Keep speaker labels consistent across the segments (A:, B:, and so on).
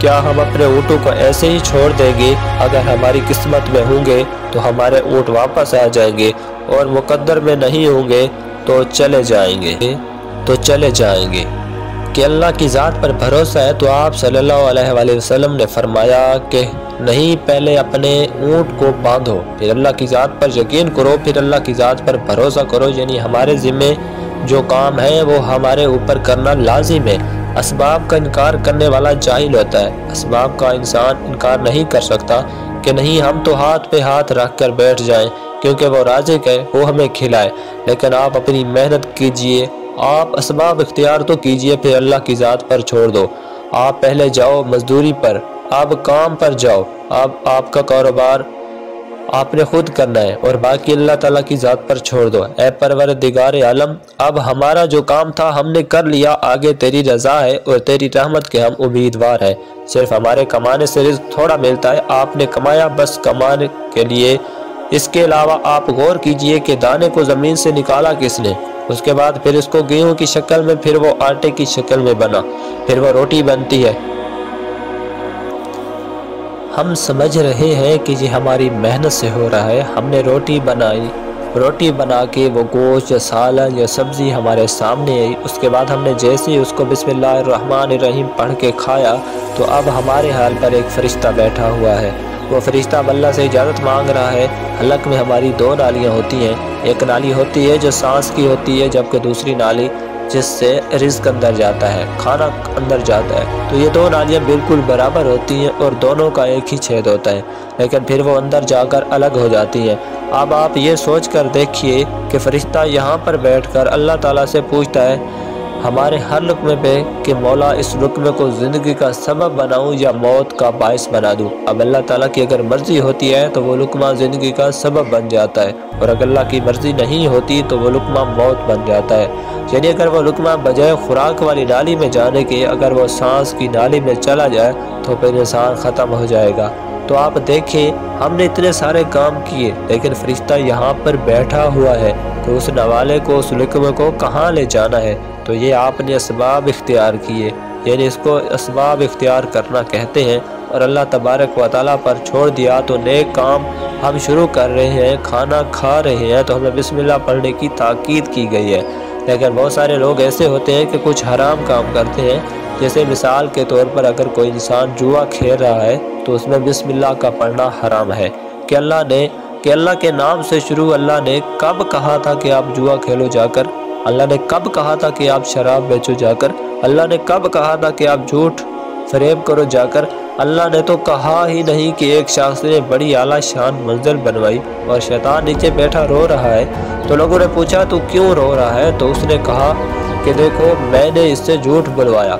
A: کیا ہم اپنے اونٹوں کو ایسے ہی چھوڑ دیں گے؟ اگر ہماری قسمت میں ہوں گے تو ہمارے اونٹ واپس آ جائیں گے، اور مقدر میں نہیں ہوں گے تو چلے جائیں گے کہ اللہ کی ذات پر بھروسہ ہے۔ تو آپ صلی اللہ علیہ وآلہ وسلم نے فرمایا کہ نہیں، پہلے اپنے اونٹ کو باندھو، پھر اللہ کی ذات پر یقین کرو، پھر اللہ کی ذات پر بھروسہ کرو۔ یعنی ہمارے ذمے جو کام ہے وہ ہمارے اوپر کرنا لازم ہے۔ اسباب کا انکار کرنے والا جاہل ہوتا ہے۔ اسباب کا انسان انکار نہیں کر سکتا کہ نہیں، ہم تو ہاتھ پہ ہاتھ رکھ کر بیٹھ جائیں کیونکہ وہ رازق ہے، وہ ہمیں کھلائے۔ لیکن آپ اپنی محنت کیجئے، آپ اسباب اختیار تو کیجئے، پھر اللہ کی ذات پر چھوڑ دو۔ آپ پہلے جاؤ مزدوری پر، آپ کام پر جاؤ، آپ کا کاروبار آپ نے خود کرنا ہے، اور باقی اللہ تعالیٰ کی ذات پر چھوڑ دو۔ اے پروردگار عالم، اب ہمارا جو کام تھا ہم نے کر لیا، آگے تیری رضا ہے اور تیری رحمت کے ہم امیدوار ہیں۔ صرف ہمارے کمانے سے رزق تھوڑا ملتا ہے، آپ نے کمایا بس کمانے کے لیے۔ اس کے علاوہ آپ غور کیجئے کہ دانے کو زمین سے نکالا کس نے، اس کے بعد پھر اس کو گیہوں کی شکل میں، پھر وہ آٹے کی شکل میں بنا، پھر وہ روٹی بنتی ہے۔ ہم سمجھ رہے ہیں کہ یہ ہماری محنت سے ہو رہا ہے۔ ہم نے روٹی بنائی، روٹی بنا کے وہ گوشت یا سالن یا سبزی ہمارے سامنے آئی، اس کے بعد ہم نے جیسے ہی اس کو بسم اللہ الرحمن الرحیم پڑھ کے کھایا، تو اب ہمارے حال پر ایک فرشتہ بیٹھا ہوا ہے۔ وہ فرشتہ اللہ سے اجازت مانگ رہا ہے۔ حلق میں ہماری دو نالیاں ہوتی ہیں، ایک نالی ہوتی ہے جو سانس کی ہوتی ہے، جبکہ دوسری نالی جس سے رزق اندر جاتا ہے، کھانا اندر جاتا ہے۔ تو یہ دو نالیاں بالکل برابر ہوتی ہیں اور دونوں کا ایک ہی چھید ہوتا ہے، لیکن پھر وہ اندر جا کر الگ ہو جاتی ہیں۔ اب آپ یہ سوچ کر دیکھیے کہ فرشتہ یہاں پر بیٹھ کر اللہ تعالیٰ سے پوچھتا ہے ہمارے ہر لقمے پہ کہ مولا اس لقمے کو زندگی کا سبب بناؤں یا موت کا باعث بنا دوں۔ اب اللہ تعالیٰ کی اگر مرضی ہوتی ہے تو وہ لقمہ زندگی کا سبب بن جاتا ہے، اور اگر اللہ کی مرضی نہیں ہوتی تو وہ لقمہ موت بن جاتا ہے۔ یعنی اگر وہ لقمہ بجائے خوراک والی نالی میں جانے کے اگر وہ سانس کی نالی میں چلا جائے تو پھر انسان ختم ہو جائے گا۔ تو آپ دیکھیں، ہم نے اتنے سارے کام کیے لیکن فرشتہ یہاں پر بیٹھا ہوا ہے کہ اس نوالے کو، اس لقمے کو کہاں لے جانا ہے۔ تو یہ آپ نے اسباب اختیار کیے، یعنی اس کو اسباب اختیار کرنا کہتے ہیں، اور اللہ تبارک و تعالیٰ پر چھوڑ دیا۔ تو نیک کام ہم شروع کر رہے ہیں، کھانا کھا رہے ہیں تو ہمیں بسم اللہ پڑھنے کی تاکید کی گئی ہے۔ لیکن بہت سارے لوگ ایسے ہوتے ہیں کہ کچھ حرام کام کرتے ہیں، جیسے مثال کے طور پر اگر کوئی انسان جوا کھیل رہا ہے تو اس میں بسم اللہ کا پڑھنا حرام ہے۔ کہ اللہ کے نام سے شروع، اللہ نے کب کہا تھا کہ آپ جوا کھیلو جا کر؟ اللہ نے کب کہا تھا کہ آپ شراب بیچو جا کر؟ اللہ نے کب کہا تھا کہ آپ جھوٹ فریب کرو جا کر؟ اللہ نے تو کہا ہی نہیں کہ ایک شخص نے بڑی اعلیٰ شان منزل بنوائی اور شیطان نیچے بیٹھا رو رہا ہے۔ تو لوگوں نے پوچھا تو کیوں رو رہا ہے؟ تو اس نے کہا کہ دیکھو، میں نے اس سے جھوٹ بلوایا،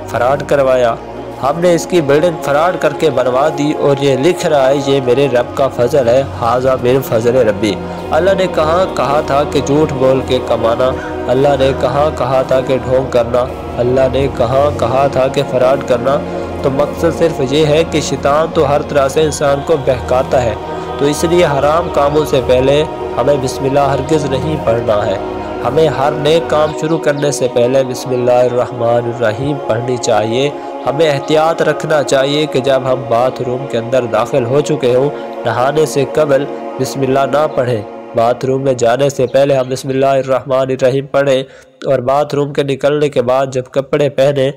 A: فراڈ کروایا، ہم نے اس کی بلڈنگ فراڈ کر کے بنوا دی، اور یہ لکھ رہا ہے یہ میرے رب کا فضل ہے، ھذا من فضل ربی۔ اللہ نے کہا تھا کہ جھوٹ بول کے کمانا؟ اللہ نے کہا تھا کہ ڈھونگ کرنا؟ اللہ نے کہا تھا کہ فراڈ کرنا؟ تو مقصد صرف یہ ہے کہ شیطان تو ہر طرح سے انسان کو بہکاتا ہے، تو اس لیے حرام کاموں سے پہلے ہمیں بسم اللہ ہرگز نہیں پڑھنا ہے۔ ہمیں ہر نیک کام شروع کرنے سے پہلے بسم اللہ الرحمن الرحیم پڑھنی چاہیے۔ ہمیں احتیاط رکھنا چاہیے کہ جب ہم باتھ روم کے اندر داخل ہو چکے ہوں، نہانے سے قبل بسم اللہ نہ پڑھیں۔ باتھ روم میں جانے سے پہلے ہم بسم اللہ الرحمن الرحیم پڑھیں، اور باتھ روم کے نکلنے کے بعد جب کپڑے پہنیں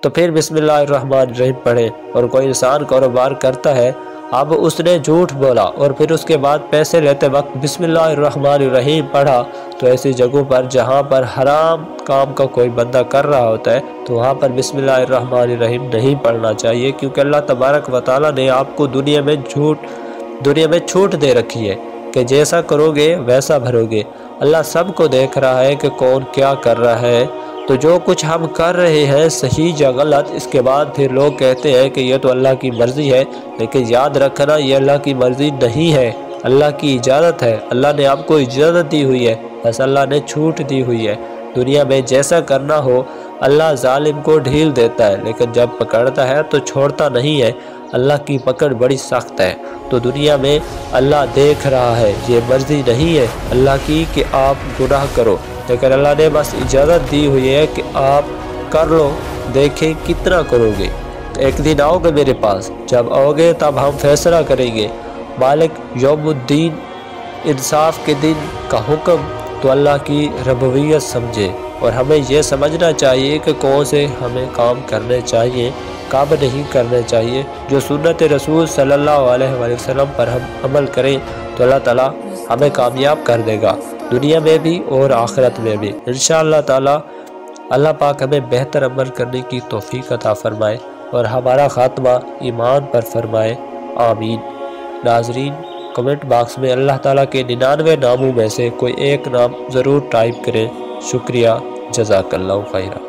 A: تو پھر بسم اللہ الرحمن الرحیم پڑھیں۔ اور کوئی انسان کاروبار کرتا ہے، اب اس نے جھوٹ بولا اور پھر اس کے بعد پیسے لیتے وقت بسم اللہ الرحمن الرحیم پڑھا، تو ایسی جگہوں پر جہاں پر حرام کام کا کوئی بندہ کر رہا ہوتا ہے تو وہاں پر بسم اللہ الرحمن الرحیم نہیں پڑھنا چاہیے، کیونکہ اللہ تبارک و تعالیٰ نے آپ کو دنیا میں چھوٹ دے رکھی ہے کہ جیسا کرو گے ویسا بھرو گے۔ اللہ سب کو دیکھ رہا ہے کہ کون کیا کر رہا ہے۔ تو جو کچھ ہم کر رہے ہیں صحیح یا غلط، اس کے بعد پھر لوگ کہتے ہیں کہ یہ تو اللہ کی مرضی ہے، لیکن یاد رکھنا یہ اللہ کی مرضی نہیں ہے، اللہ کی اجازت ہے۔ اللہ نے آپ کو اجازت دی ہوئی ہے، بس اللہ نے چھوٹ دی ہوئی ہے۔ دنیا میں جیسا کرنا ہو اللہ ظالم کو ڈھیل دیتا ہے، لیکن جب پکڑتا ہے تو چھوڑتا نہیں ہے۔ اللہ کی پکڑ بڑی سخت ہے۔ تو دنیا میں اللہ دیکھ رہا ہے، یہ مرضی نہیں ہے اللہ کی کہ آپ گناہ کرو، لیکن اللہ نے بس اجازت دی ہوئی ہے کہ آپ کر لو، دیکھیں کتنا کرو گے۔ تو ایک دن آؤ گے میرے پاس، جب آؤ گے تب ہم فیصلہ کریں گے۔ مالک یوم الدین، انصاف کے دن کا حکم تو اللہ کی ربوبیت سمجھے، اور ہمیں یہ سمجھنا چاہیے کہ کون سے ہمیں کام کرنے چاہیے، کام نہیں کرنے چاہیے۔ جو سنت رسول صلی اللہ علیہ وسلم پر ہم عمل کریں تو اللہ تعالیٰ ہمیں کامیاب کر دے گا، دنیا میں بھی اور آخرت میں بھی انشاءاللہ تعالیٰ۔ اللہ پاک ہمیں بہتر عمل کرنے کی توفیق عطا فرمائے اور ہمارا خاتمہ ایمان پر فرمائے، آمین۔ ناظرین، کمنٹ باکس میں اللہ تعالیٰ کے 99 ناموں میں سے کوئی ایک نام ضرور ٹائپ کریں۔ شکریہ، جزاک اللہ خیرہ۔